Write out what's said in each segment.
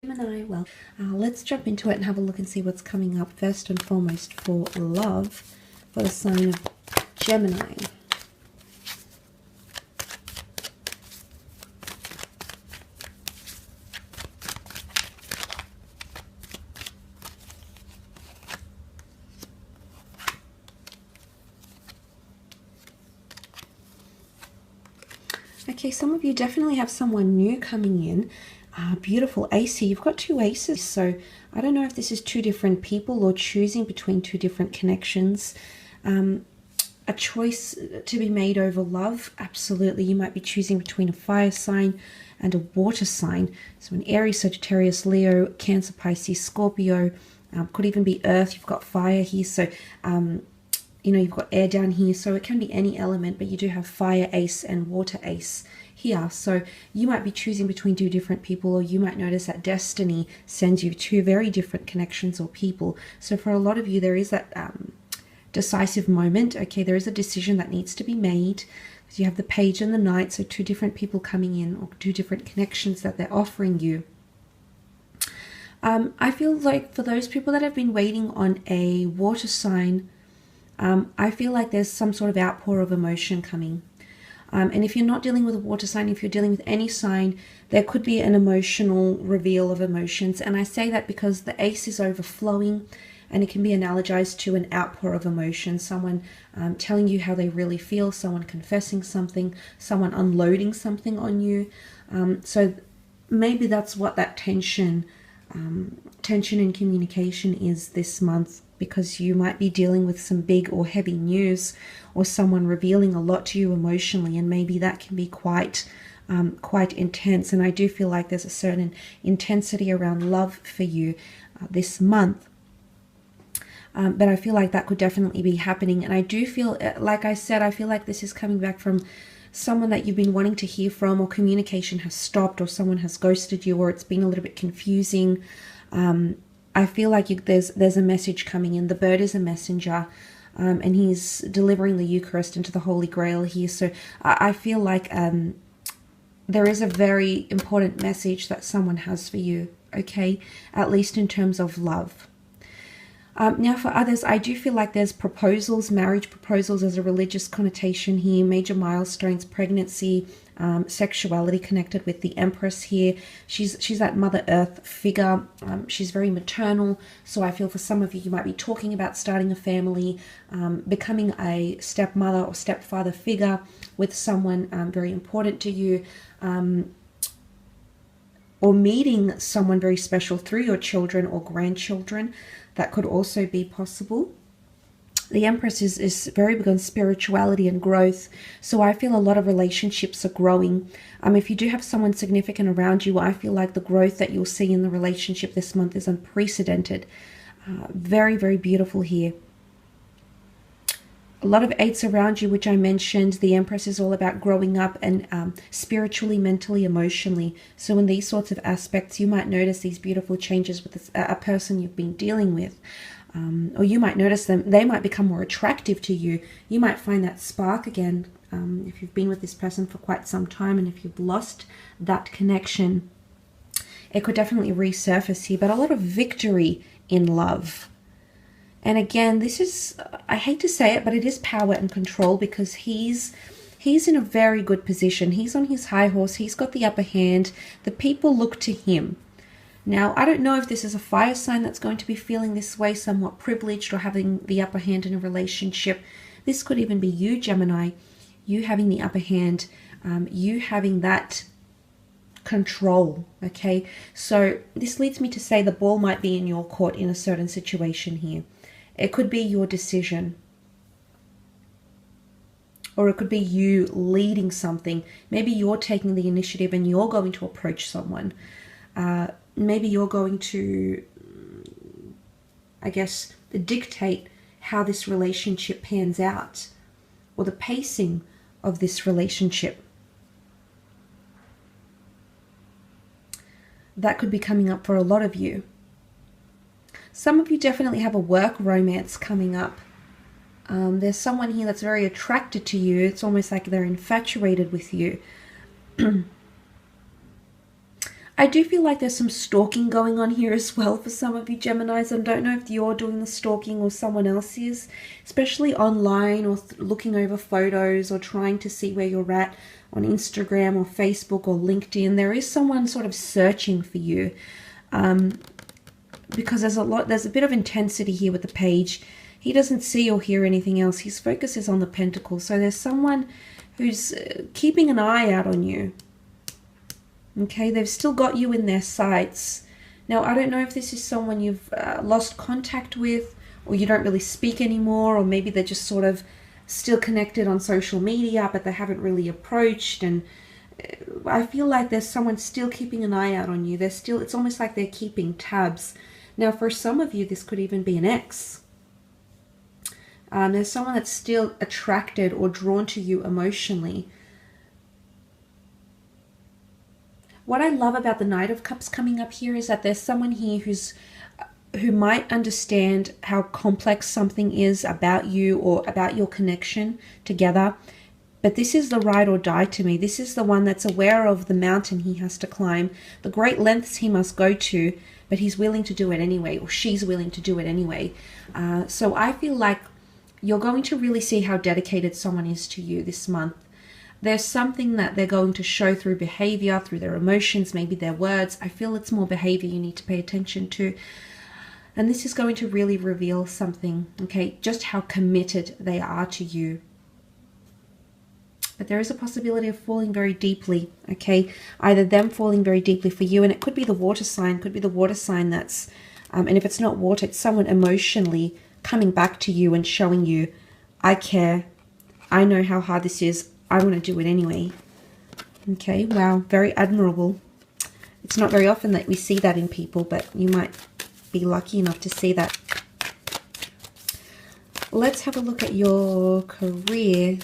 Gemini, well, let's jump into it and have a look and see what's coming up first and foremost for love for the sign of Gemini. Okay, some of you definitely have someone new coming in. Beautiful ace here. You've got two aces, so I don't know if this is two different people or choosing between two different connections. A choice to be made over love, absolutely. You might be choosing between a fire sign and a water sign. So an Aries, Sagittarius, Leo, Cancer, Pisces, Scorpio, could even be earth. You've got fire here, so you know, you've got air down here, so it can be any element, but you do have fire ace and water ace here. So you might be choosing between two different people, or you might notice that destiny sends you two very different connections or people. So for a lot of you, there is that decisive moment. Okay, there is a decision that needs to be made. You have the page and the knight, so two different people coming in, or two different connections that they're offering you. I feel like for those people that have been waiting on a water sign, I feel like there's some sort of outpour of emotion coming. And if you're not dealing with a water sign, if you're dealing with any sign, there could be an emotional reveal of emotions. And I say that because the ace is overflowing, and it can be analogized to an outpour of emotion. Someone telling you how they really feel, someone confessing something, someone unloading something on you. So maybe that's what that tension in communication is this month, because you might be dealing with some big or heavy news, or someone revealing a lot to you emotionally, and maybe that can be quite intense. And I do feel like there's a certain intensity around love for you this month. But I feel like that could definitely be happening. And I do feel, like I said, I feel like this is coming back from someone that you've been wanting to hear from, or communication has stopped, or someone has ghosted you, or it's been a little bit confusing. I feel like there's a message coming in. The bird is a messenger, and he's delivering the Eucharist into the Holy Grail here. So I feel like there is a very important message that someone has for you, okay? At least in terms of love. Now for others, I do feel like there's proposals, marriage proposals as a religious connotation here, major milestones, pregnancy, sexuality connected with the Empress here. She's that Mother Earth figure. She's very maternal. So I feel for some of you, you might be talking about starting a family, becoming a stepmother or stepfather figure with someone very important to you, or meeting someone very special through your children or grandchildren. That could also be possible. The Empress is very big on spirituality and growth. So I feel a lot of relationships are growing. If you do have someone significant around you, I feel like the growth that you'll see in the relationship this month is unprecedented. Very, very beautiful here. A lot of eights around you, which I mentioned. The Empress is all about growing up and spiritually, mentally, emotionally. So in these sorts of aspects, you might notice these beautiful changes with a person you've been dealing with. Or you might notice them, they might become more attractive to you. You might find that spark again if you've been with this person for quite some time, and if you've lost that connection, it could definitely resurface here. But a lot of victory in love. And again, this is, I hate to say it, but it is power and control, because he's in a very good position. He's on his high horse. He's got the upper hand. The people look to him. Now, I don't know if this is a fire sign that's going to be feeling this way, somewhat privileged or having the upper hand in a relationship. This could even be you, Gemini, you having the upper hand, you having that control, okay? So this leads me to say the ball might be in your court in a certain situation here. It could be your decision, or it could be you leading something. Maybe you're taking the initiative and you're going to approach someone. Maybe you're going to, I guess, dictate how this relationship pans out, or the pacing of this relationship. That could be coming up for a lot of you. Some of you definitely have a work romance coming up. There's someone here that's very attracted to you. It's almost like they're infatuated with you. I do feel like there's some stalking going on here as well for some of you Geminis. I don't know if you're doing the stalking or someone else is, especially online or looking over photos or trying to see where you're at on Instagram or Facebook or LinkedIn. There is someone sort of searching for you because there's a bit of intensity here with the page. He doesn't see or hear anything else. His focus is on the Pentacles. So there's someone who's keeping an eye out on you. Okay, they've still got you in their sights. Now, I don't know if this is someone you've lost contact with, or you don't really speak anymore, or maybe they're just sort of still connected on social media, but they haven't really approached. And I feel like there's someone still keeping an eye out on you. It's almost like they're keeping tabs. Now, for some of you, this could even be an ex. There's someone that's still attracted or drawn to you emotionally. What I love about the Knight of Cups coming up here is that there's someone here who might understand how complex something is about you or about your connection together. But this is the ride or die to me. This is the one that's aware of the mountain he has to climb, the great lengths he must go to, but he's willing to do it anyway, or she's willing to do it anyway. So I feel like you're going to really see how dedicated someone is to you this month. There's something that they're going to show through behavior, through their emotions, maybe their words. I feel it's more behavior you need to pay attention to. And this is going to really reveal something, okay, just how committed they are to you. But there is a possibility of falling very deeply, okay? Either them falling very deeply for you, and it could be the water sign, that's, and if it's not water, it's someone emotionally coming back to you and showing you, I care, I know how hard this is, I want to do it anyway. Okay, wow, very admirable. It's not very often that we see that in people, but you might be lucky enough to see that. Let's have a look at your career,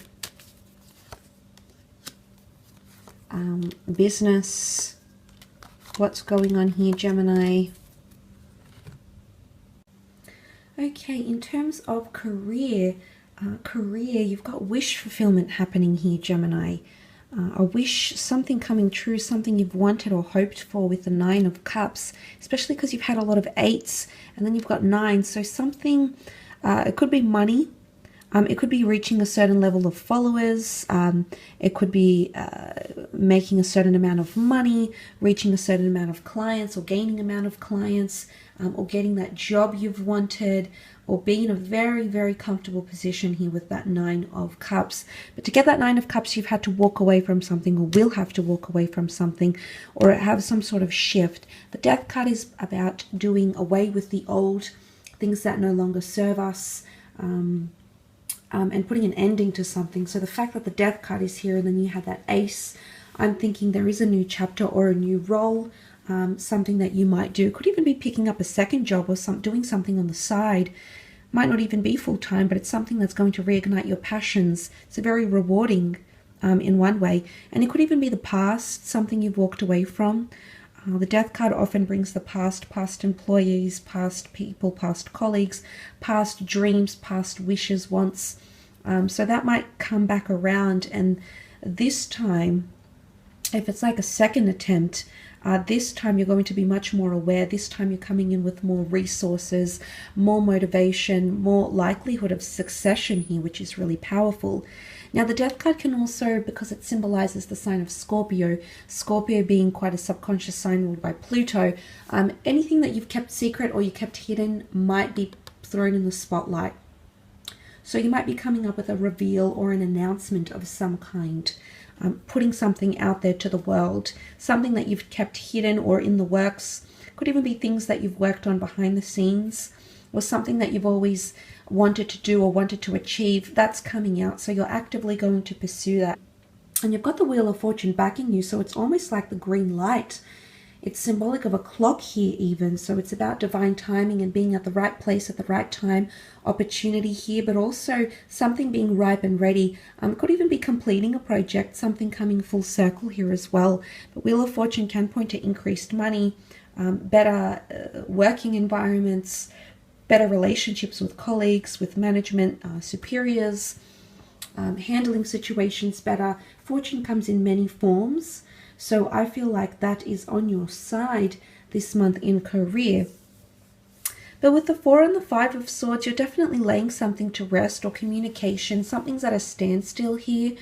business. What's going on here, Gemini? Okay, in terms of career, you've got wish fulfillment happening here, Gemini. A wish, something coming true, something you've wanted or hoped for with the Nine of Cups, especially because you've had a lot of 8s and then you've got 9s. So something, it could be money. It could be reaching a certain level of followers. It could be making a certain amount of money, reaching a certain amount of clients or gaining amount of clients, or getting that job you've wanted, or being in a very, very comfortable position here with that Nine of Cups. But to get that Nine of Cups, you've had to walk away from something, or will have to walk away from something, or have some sort of shift. The Death card is about doing away with the old, things that no longer serve us, and putting an ending to something. So the fact that the Death card is here and then you have that Ace, I'm thinking there is a new chapter or a new role, something that you might do. Could even be picking up a second job or doing something on the side. Might not even be full-time, but it's something that's going to reignite your passions. It's very rewarding in one way. And it could even be the past, something you've walked away from. The Death card often brings the past employees, past people, past colleagues, past dreams, past wishes, wants. So that might come back around, and this time, if it's like a second attempt, this time you're going to be much more aware. This time you're coming in with more resources, more motivation, more likelihood of succession here, which is really powerful. Now, the Death card can also, because it symbolizes the sign of Scorpio, Scorpio being quite a subconscious sign ruled by Pluto, anything that you've kept secret or you kept hidden might be thrown in the spotlight. So you might be coming up with a reveal or an announcement of some kind, putting something out there to the world, something that you've kept hidden or in the works. Could even be things that you've worked on behind the scenes, or something that you've always wanted to do or wanted to achieve. That's coming out, so you're actively going to pursue that. And you've got the Wheel of Fortune backing you, so it's almost like the green light. It's symbolic of a clock here even, so it's about divine timing and being at the right place at the right time, opportunity here, but also something being ripe and ready. Could even be completing a project, something coming full circle here as well. The Wheel of Fortune can point to increased money, better working environments, better relationships with colleagues, with management, superiors, handling situations better. Fortune comes in many forms. So I feel like that is on your side this month in career. But with the 4 and the 5 of Swords, you're definitely laying something to rest, or communication. Something's at a standstill here.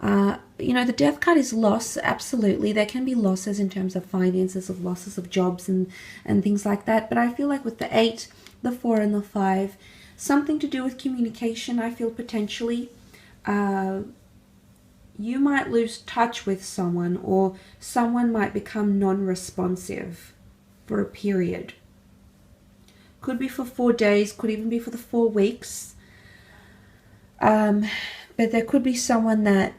You know, the Death card is loss. Absolutely. There can be losses in terms of finances, of losses of jobs and things like that. But I feel like with the 8, the 4 and the 5, something to do with communication, I feel potentially. You might lose touch with someone, or someone might become non-responsive for a period. Could be for 4 days, could even be for the 4 weeks. But there could be someone that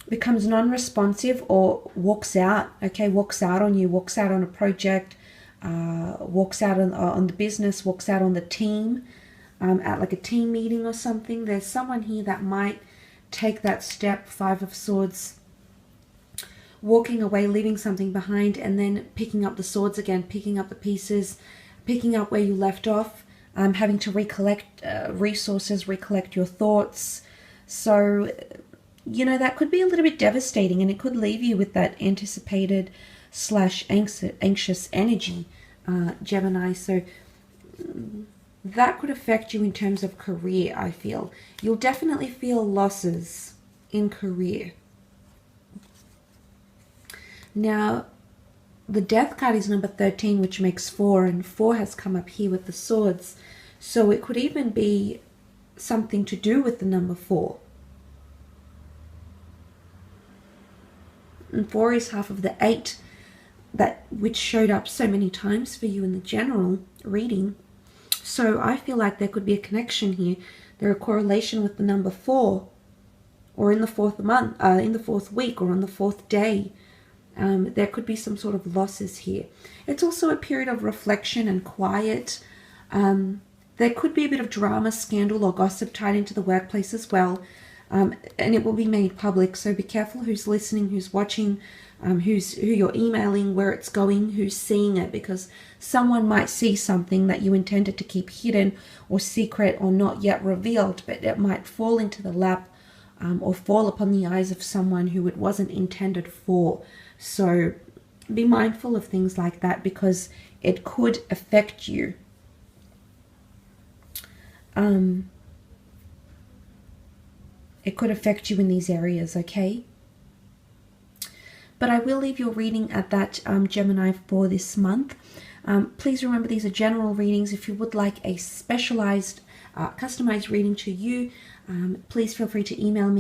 becomes non-responsive or walks out, okay, walks out on you, walks out on a project, walks out on the business, walks out on the team, at like a team meeting or something. There's someone here that might take that step, 5 of Swords, walking away, leaving something behind, and then picking up the swords again, picking up the pieces, picking up where you left off, having to recollect resources, recollect your thoughts. So, you know, that could be a little bit devastating, and it could leave you with that anticipated / anxious energy, Gemini. So that could affect you in terms of career, I feel. You'll definitely feel losses in career. Now, the Death card is number 13, which makes 4, and 4 has come up here with the Swords. So it could even be something to do with the number 4. And 4 is half of the 8, which showed up so many times for you in the general reading. So I feel like there could be a connection here. There's a correlation with the number 4, or in the 4th month, in the 4th week, or on the 4th day. There could be some sort of losses here. It's also a period of reflection and quiet. There could be a bit of drama, scandal, or gossip tied into the workplace as well. And it will be made public, so be careful who's listening, who's watching, who you're emailing, where it's going, who's seeing it, because someone might see something that you intended to keep hidden or secret or not yet revealed, but it might fall into the lap or fall upon the eyes of someone who it wasn't intended for. So be mindful of things like that, because it could affect you. It could affect you in these areas, okay? But I will leave your reading at that, Gemini, for this month. Please remember, these are general readings. If you would like a specialized, customized reading to you, please feel free to email me